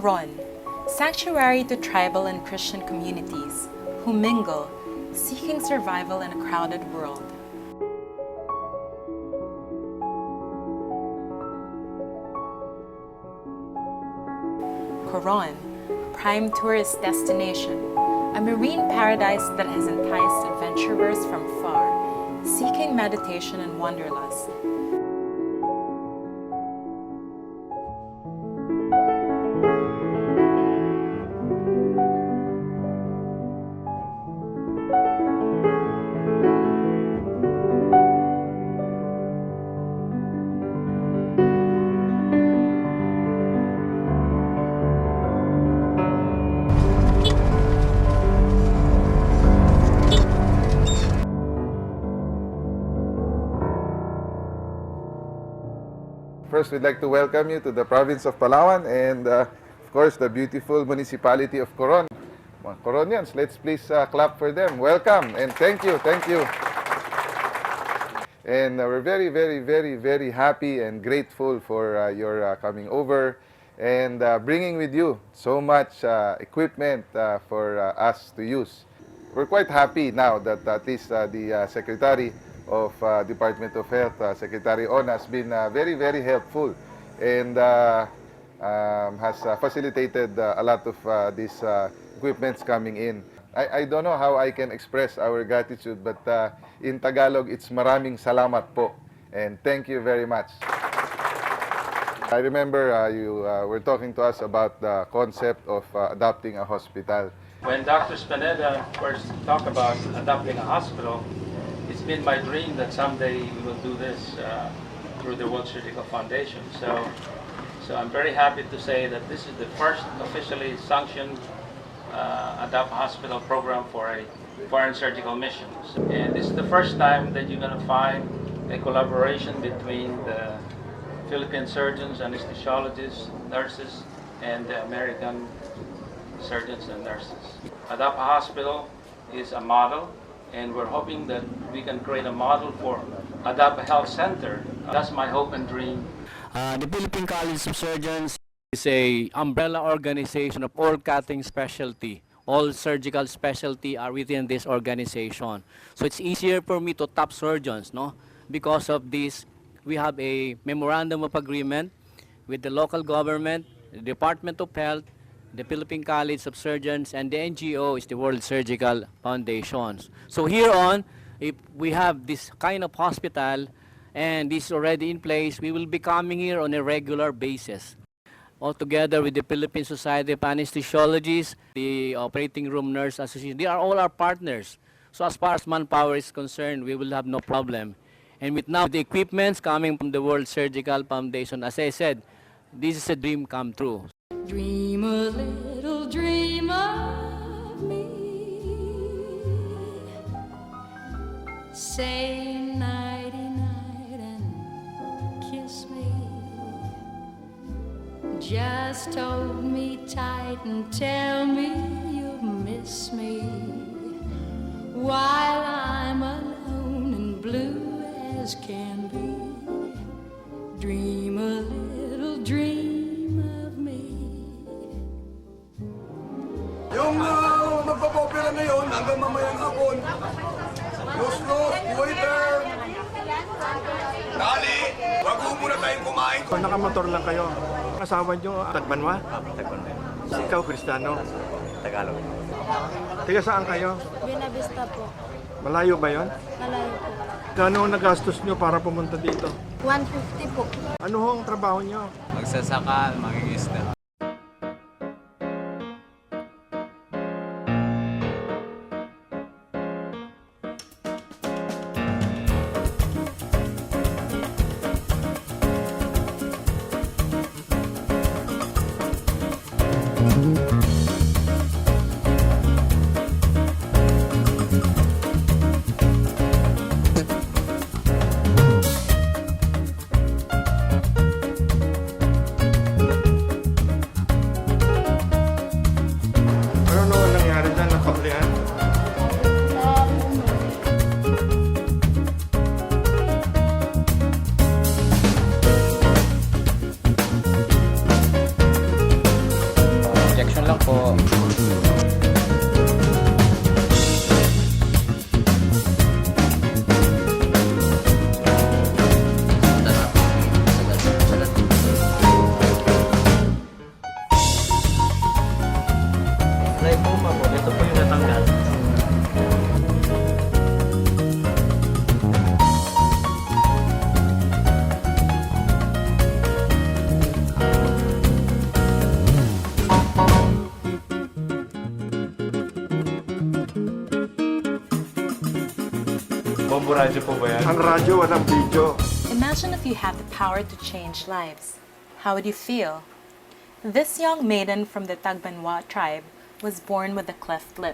Coron, sanctuary to tribal and Christian communities who mingle, seeking survival in a crowded world. Coron, prime tourist destination, a marine paradise that has enticed adventurers from far, seeking meditation and wanderlust. First, we'd like to welcome you to the province of Palawan and, of course, the beautiful municipality of Coron. Mga Coronians, let's please clap for them. Welcome and thank you, thank you. And we're very happy and grateful for your coming over and bringing with you so much equipment for us to use. We're quite happy now that at least the Secretary of Department of Health, Secretary On, has been very helpful and has facilitated a lot of these equipments coming in. I don't know how I can express our gratitude, but in Tagalog, it's maraming salamat po, and thank you very much. I remember you were talking to us about the concept of adopting a hospital. When Dr. Spinetta first talked about adopting a hospital, it's been my dream that someday we will do this through the World Surgical Foundation. So I'm very happy to say that this is the first officially sanctioned adopt hospital program for a foreign surgical mission. And this is the first time that you're going to find a collaboration between the Philippine surgeons, anesthesiologists, nurses, and the American surgeons and nurses. Adopt a hospital is a model, and we're hoping that we can create a model for Adopt a Health Center. That's my hope and dream. The Philippine College of Surgeons is a umbrella organization of all cutting specialty. All surgical specialty are within this organization. So it's easier for me to tap surgeons, no? Because of this, we have a memorandum of agreement with the local government, the Department of Health, the Philippine College of Surgeons, and the NGO is the World Surgical Foundation. So here on, if we have this kind of hospital and this is already in place, we will be coming here on a regular basis. All together with the Philippine Society of Anesthesiologists, the Operating Room Nurse Association, they are all our partners. So as far as manpower is concerned, we will have no problem. And with now the equipments coming from the World Surgical Foundation, as I said, this is a dream come true. Dream a little dream of me. Say nighty-night and kiss me. Just hold me tight and tell me you miss me while I'm alone and blue as can be. Dream a little dream of me. Yung magpapopera na yun hanggang mamayang hapon. Los, waiter! Dali! Wag mo muna tayong kumain. Nakamotor lang kayo. Asawa nyo, Tagbanwa? Tagbanwa. Ikaw, Kristiyano? Tagalog. Tiga saan kayo? Buena Vista po. Malayo ba yon? Malayo po. Kano ang nagastos nyo para pumunta dito? 150 po. Ano ho ang trabaho nyo? Magsasaka, mangingisda. Boboradyo po ba yan? Ang radyo, walang video. Imagine if you had the power to change lives. How would you feel? This young maiden from the Tagbanwa tribe was born with a cleft lip.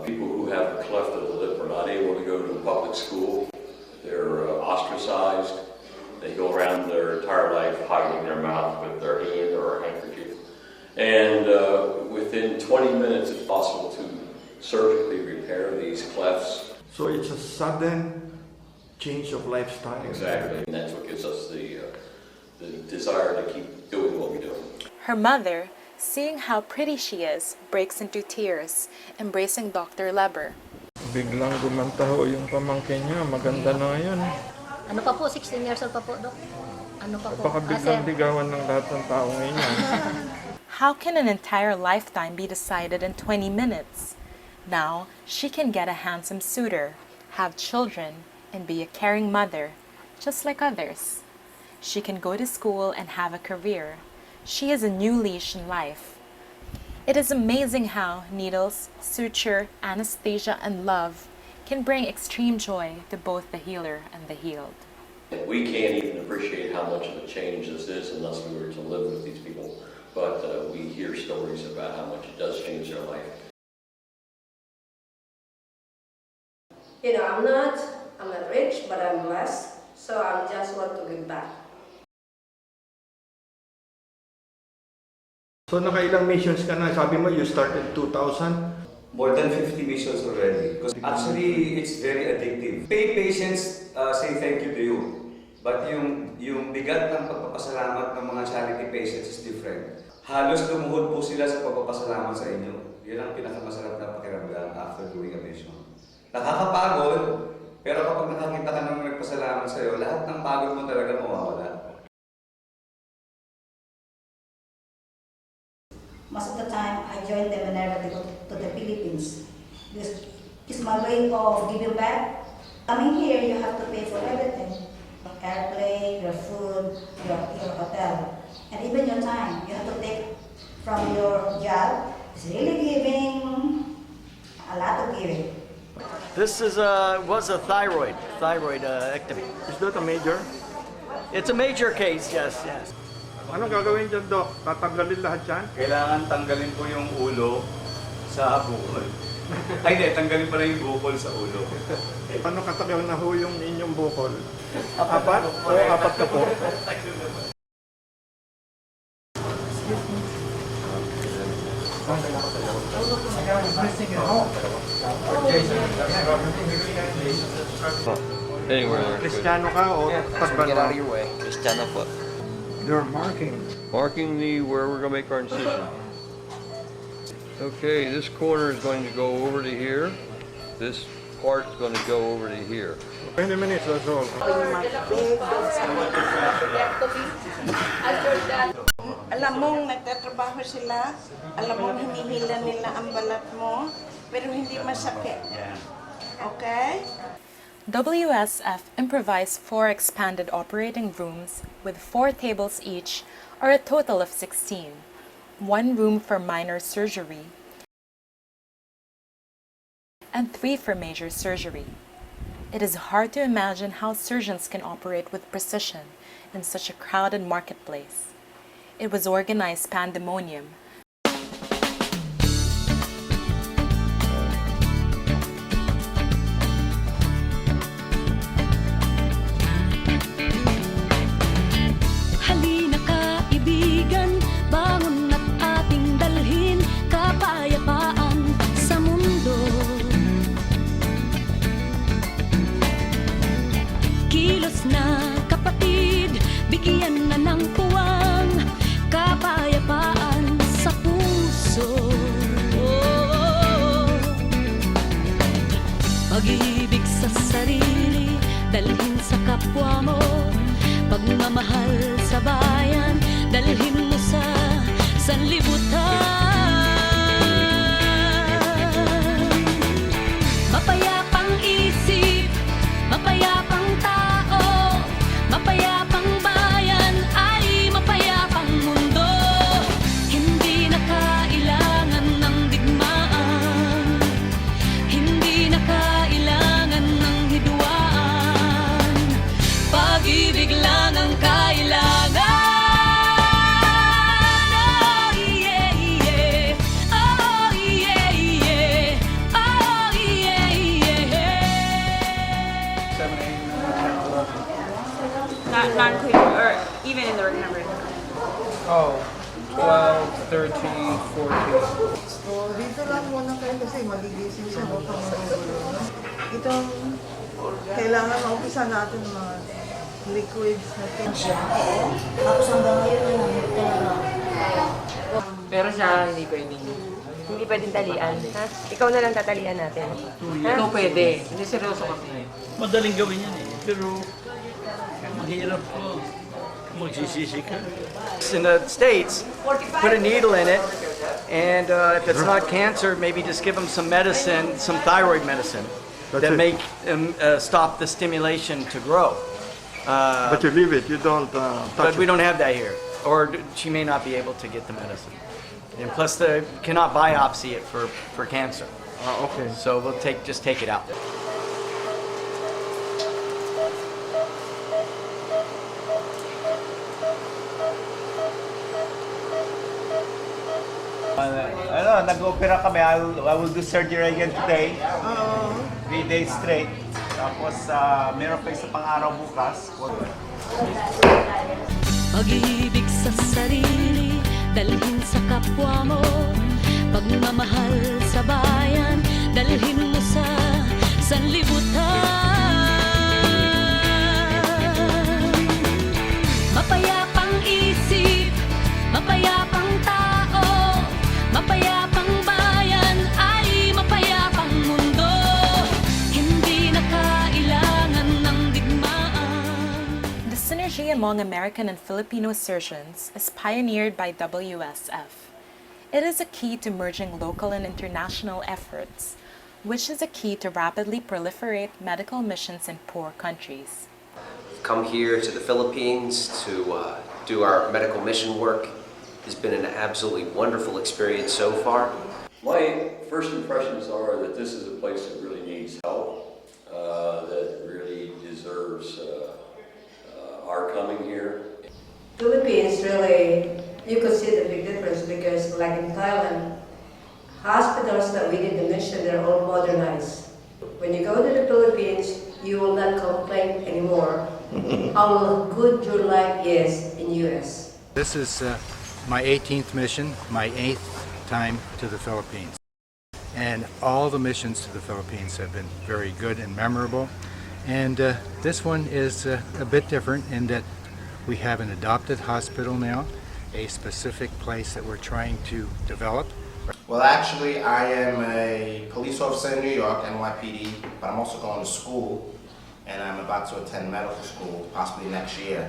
People who have a cleft of the lip are not able to go to public school. They're ostracized. They go around their entire life hiding their mouth with their hand or a handkerchief. And within 20 minutes, it's possible to surgically repair these clefts. So it's a sudden change of lifestyle. Exactly. And that's what gives us the desire to keep doing what we do. Her mother, seeing how pretty she is, breaks into tears, embracing Dr. Leber. Biglang gumanta ho yung pamangkin niya. Maganda na yan. Ano pa po? 16 years old pa po, Dok? Ano pa po? Baka biglang ligawan ng lahat ng tao ngayon. How can an entire lifetime be decided in 20 minutes? Now, she can get a handsome suitor, have children, and be a caring mother, just like others. She can go to school and have a career. She has a new leash in life. It is amazing how needles, suture, anesthesia, and love can bring extreme joy to both the healer and the healed. We can't even appreciate how much of a change this is unless we were to live with these people. But we hear stories about how much it does change their life. You know, I'm not rich, but I'm blessed. So I just want to give back. So nakailang missions ka na? Sabi mo you started 2000? More than 50 missions already. Because actually, it's very addictive. Pay patients say thank you to you. But yung bigat ng pagpapasalamat ng mga charity patients is different. Halos lumuhod po sila sa pagpapasalamat sa inyo. Yan ang pinakamasarap na pakiramdam after doing a mission. Nakakapagod, pero kapag nakakita ka ng nagpasalamat sa'yo, lahat ng pagod mo talaga mawawala. Most of the time, I join them whenever they go to the Philippines. This is my way of giving back. Coming here, you have to pay for everything. Your airplane, your food, your hotel. And even your time, you have to take from your job. It's really giving, a lot of giving. This is was a thyroid ectomy. Is that a major? It's a major case, yes. Anong gagawin dyan, Doc? Tatanggalin lahat yan? Kailangan tanggalin po yung ulo sa bukol. Ay, hindi. Tanggalin pala yung bukol sa ulo. Ano katagal na ho yung inyong bukol? Apat? O apat na po? Anywhere. Kristiyano ka o Tagbanwa? Cristiano po. You're marking. Marking where we're going to make our incision. Okay, this corner is going to go over to here. This part is going to go over to here. 20 minutes, that's all. Alam mong nagtatrabaho sila, alam mong hinihila nila ang balat mo, pero hindi masakit. Okay? WSF improvised 4 expanded operating rooms with 4 tables each, or a total of 16. 1 room for minor surgery and 3 for major surgery. It is hard to imagine how surgeons can operate with precision in such a crowded marketplace. It was organized pandemonium. Halina kaibigan, bangon at ating dalhin kapayapaan sa mundo. Kilos na kapatid, bigyan na ng puwang kapayapaan sa puso. Pag-ibig sa sarili, dalhin sa kapwa mo. Pagmamahal sa bayan, dalhin mo sa sanlibutan. Mapayapang isip, mapayapang tao, mapayapang bayan, ay mapayapang mundo. Hindi na kailangan ng digmaan, hindi na kailangan your camera? Oh, 12, 13, 14. So, dito lang muna kayo kasi magigising siya no, pang magulo. Itong kailangan maumpisa natin ng mga liquids na ito. Tapos hanggang ngayon, Pero siya hindi pwedeng talian. Ha? Ikaw na lang tatalian natin. Ha? Ikaw pwede. Hindi seryoso kasi. Madaling gawin yan eh. Pero mahirap po. Magsisisi ka. In the States, put a needle in it, and if it's not cancer, maybe just give them some medicine, some thyroid medicine, that make them stop the stimulation to grow. But you leave it, you don't touch But we it. don't have that here, or she may not be able to get the medicine. And plus, they cannot biopsy it for cancer. Okay. So we'll just take it out. Nag-opera kami. I will do surgery again today. 3 days straight. Tapos, meron pa isa pang araw bukas. Pag-ibig sa sarili, dalhin sa kapwa mo. Pagmamahal sa bayan, dalhin mo sa sanlibutan. Mapayapang isip, mapayapang tao, mapayapang bayan, ay mapayapang mundo. Hindi na kailangan ng digmaan. The synergy among American and Filipino surgeons is pioneered by WSF. It is a key to merging local and international efforts, which is a key to rapidly proliferate medical missions in poor countries. Come here to the Philippines to do our medical mission work. It's been an absolutely wonderful experience so far. My first impressions are that this is a place that really needs help, that really deserves our coming here. Philippines really, you could see the big difference because like in Thailand, hospitals that we did the mission, they're all modernized. When you go to the Philippines, you will not complain anymore how good your life is in US. This is my 18th mission, my 8th time to the Philippines. And all the missions to the Philippines have been very good and memorable. And this one is a bit different in that we have an adopted hospital now, a specific place that we're trying to develop. Well, actually, I am a police officer in New York, NYPD, but I'm also going to school, and I'm about to attend medical school, possibly next year.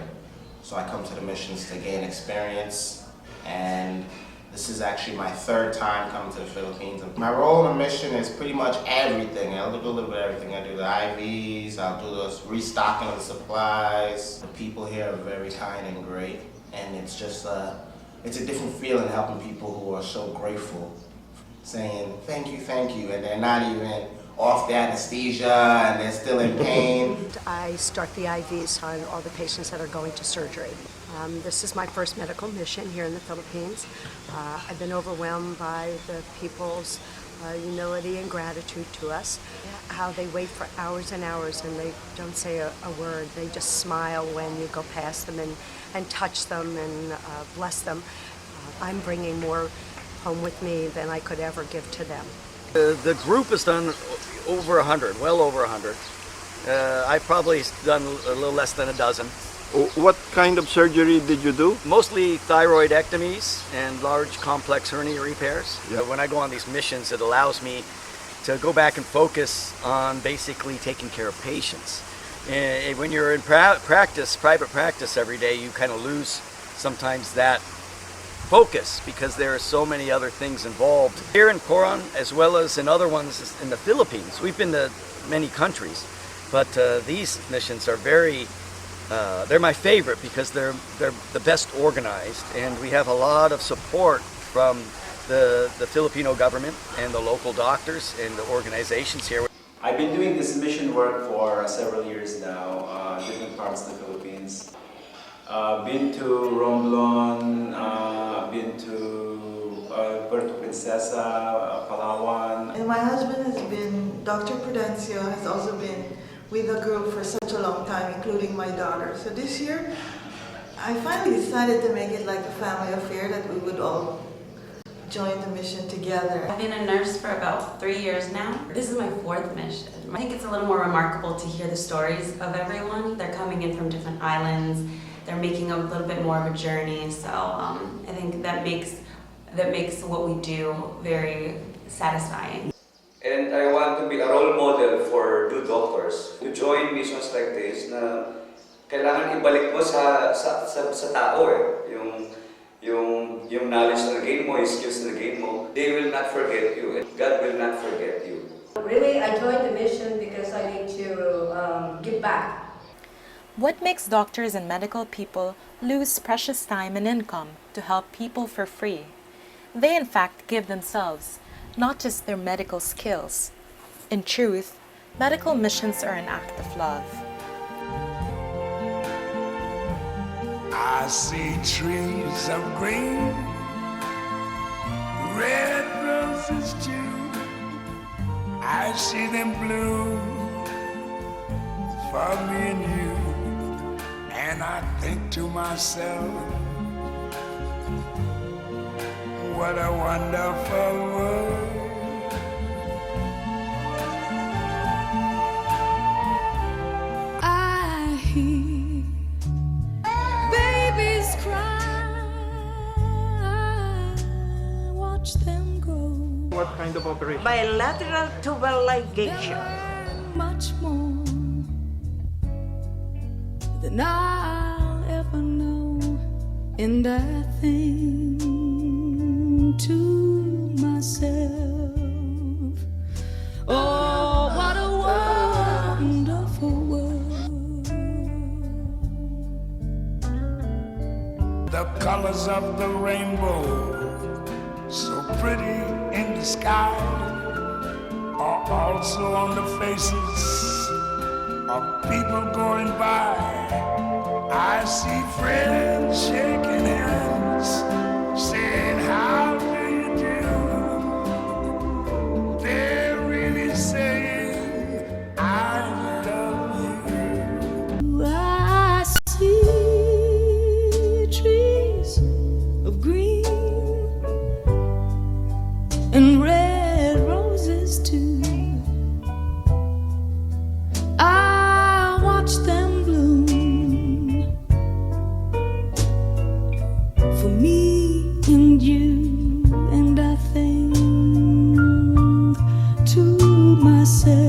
So I come to the missions to gain experience, and this is actually my 3rd time coming to the Philippines. My role in the mission is pretty much everything. I'll do a little bit of everything. I do the IVs, I'll do the restocking of the supplies. The people here are very kind and great, and it's just it's a different feeling helping people who are so grateful, saying thank you, and they're not even off the anesthesia and they're still in pain. I start the IVs on all the patients that are going to surgery. This is my first medical mission here in the Philippines. I've been overwhelmed by the people's humility and gratitude to us, how they wait for hours and hours and they don't say a word. They just smile when you go past them and touch them and bless them. I'm bringing more home with me than I could ever give to them. The group has done over 100, well over 100. I've probably done a little less than a dozen. What kind of surgery did you do? Mostly thyroidectomies and large complex hernia repairs. Yeah. When I go on these missions, it allows me to go back and focus on basically taking care of patients. And when you're in private practice every day, you kind of lose sometimes that focus because there are so many other things involved. Here in Coron, as well as in other ones in the Philippines, we've been to many countries, but these missions are very they're my favorite because they're the best organized, and we have a lot of support from the Filipino government and the local doctors and the organizations here. I've been doing this mission work for several years now, different parts of the Philippines. Been to Romblon, been to Puerto Princesa, Palawan. And my husband has been, Dr. Prudencio has also been with the group for such a long time, including my daughter. So this year, I finally decided to make it like a family affair, that we would all join the mission together. I've been a nurse for about 3 years now. This is my 4th mission. I think it's a little more remarkable to hear the stories of everyone. They're coming in from different islands. They're making a little bit more of a journey. So I think that makes what we do very satisfying. And I want to be a role model for new doctors to join missions like this na kailangan ibalik mo sa tao eh. Yung knowledge na gain mo, yung skills na gain mo, they will not forget you and God will not forget you. Really, I joined the mission because I need to give back. What makes doctors and medical people lose precious time and income to help people for free? They in fact give themselves, not just their medical skills. In truth, medical missions are an act of love. I see trees of green, red roses too. I see them bloom for me and you. And I think to myself, what a wonderful world. I hear babies cry, watch them grow. What kind of operation? Bilateral tubal ligation. Much more than I'll ever know, and I think to myself, oh, what a wonderful world. The colors of the rainbow, so pretty in the sky, are also on the faces of people going by. I see friends shaking hands, saying, how do you do? They're really saying, I love you. I see trees of green and red roses too. I watch them bloom for me and you, and I think to myself,